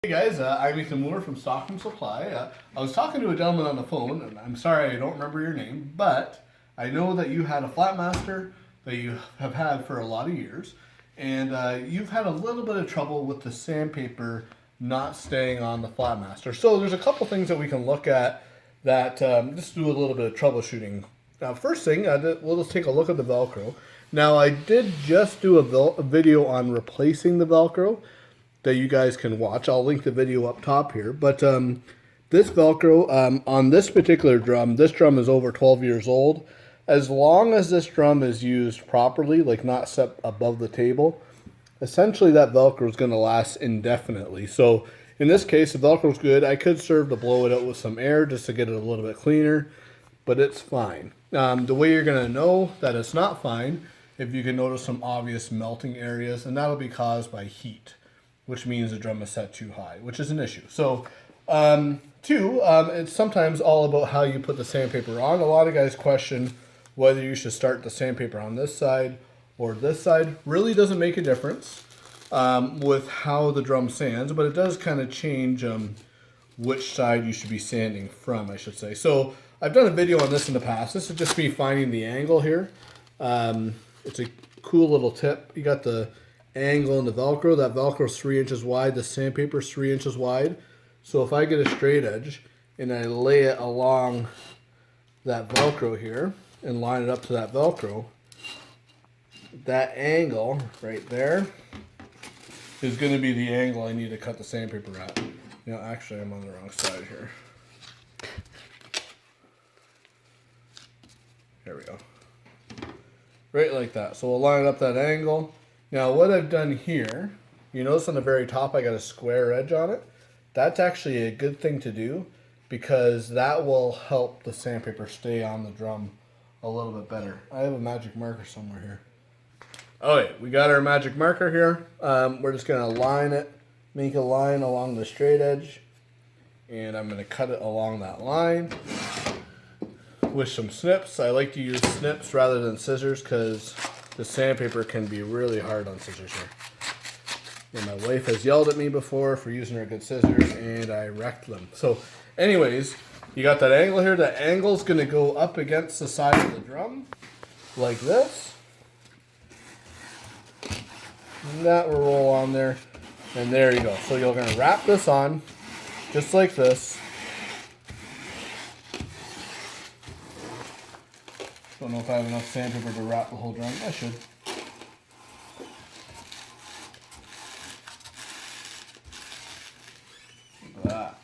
Hey guys, I'm Ethan Moore from Stockman Supply. I was talking to a gentleman on the phone, and I'm sorry I don't remember your name, but I know that you had a Flatmaster that you have had for a lot of years, and you've had a little bit of trouble with the sandpaper not staying on the Flatmaster. So there's a couple things that we can look at that just do a little bit of troubleshooting. Now, first thing, we'll just take a look at the Velcro. Now, I did just do a video on replacing the Velcro that you guys can watch. I'll link the video up top here. But this Velcro on this particular drum, this drum is over 12 years old. As long as this drum is used properly, like not set above the table, essentially that Velcro is going to last indefinitely. So in this case, the Velcro is good. I could serve to blow it out with some air just to get it a little bit cleaner, but it's fine. The way you're going to know that it's not fine, if you can notice some obvious melting areas, and that'll be caused by heat, which means the drum is set too high, which is an issue. So, it's sometimes all about how you put the sandpaper on. A lot of guys question whether you should start the sandpaper on this side or this side. Really doesn't make a difference with how the drum sands, but it does kind of change which side you should be sanding from, I should say. So I've done a video on this in the past. This is just me finding the angle here. It's a cool little tip. You got the angle in the Velcro. That Velcro is 3 inches wide. The sandpaper is 3 inches wide. So if I get a straight edge and I lay it along that Velcro here and line it up to that Velcro, that angle right there is going to be the angle I need to cut the sandpaper at. You know, actually I'm on the wrong side here. There we go. Right like that. So we'll line up that angle. Now what I've done here, you notice on the very top I got a square edge on it. That's actually a good thing to do because that will help the sandpaper stay on the drum a little bit better. I have a magic marker somewhere here. Okay, we got our magic marker here. We're just going to line it, make a line along the straight edge, and I'm going to cut it along that line with some snips. I like to use snips rather than scissors because the sandpaper can be really hard on scissors here. And my wife has yelled at me before for using her good scissors, and I wrecked them. So anyways, you got that angle here. That angle's going to go up against the side of the drum like this. And that will roll on there. And there you go. So you're going to wrap this on just like this. Don't know if I have enough sandpaper to wrap the whole drum. I should. Look at that.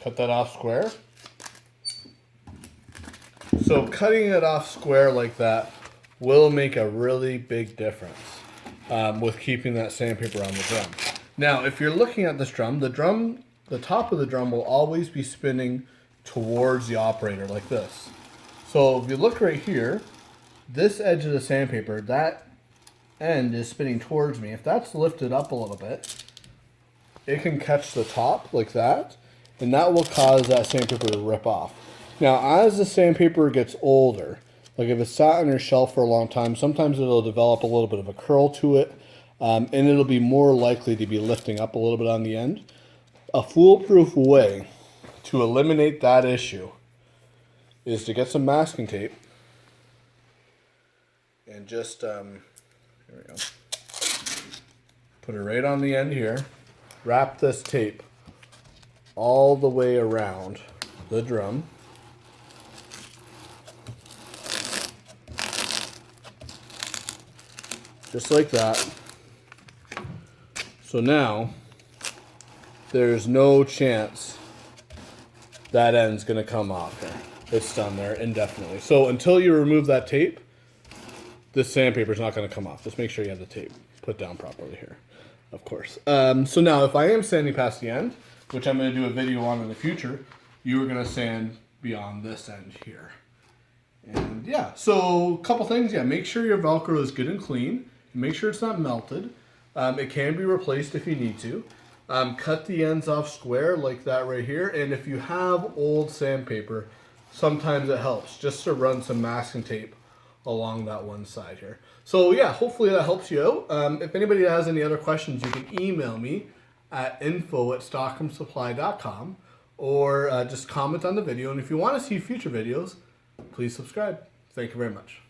Cut that off square. So cutting it off square like that will make a really big difference with keeping that sandpaper on the drum. Now, if you're looking at this drum, the top of the drum will always be spinning towards the operator like this. So if you look right here, this edge of the sandpaper, that end is spinning towards me. If that's lifted up a little bit, it can catch the top like that, and that will cause that sandpaper to rip off. Now, as the sandpaper gets older, like if it's sat on your shelf for a long time, sometimes it'll develop a little bit of a curl to it, and it'll be more likely to be lifting up a little bit on the end. A foolproof way to eliminate that issue is to get some masking tape and just, here we go, put it right on the end here, wrap this tape all the way around the drum. Just like that. So now there's no chance that end's going to come off there. It's done there indefinitely. So until you remove that tape, this sandpaper is not going to come off. Just make sure you have the tape put down properly here, of course. So now if I am sanding past the end, which I'm going to do a video on in the future, you are going to sand beyond this end here. And yeah, so a couple things. Yeah, make sure your Velcro is good and clean. Make sure it's not melted. It can be replaced if you need to. Cut the ends off square like that right here. And if you have old sandpaper, sometimes it helps just to run some masking tape along that one side here. So yeah, hopefully that helps you out. If anybody has any other questions, you can email me at info@stockhamsupply.com or just comment on the video. And if you want to see future videos, please subscribe. Thank you very much.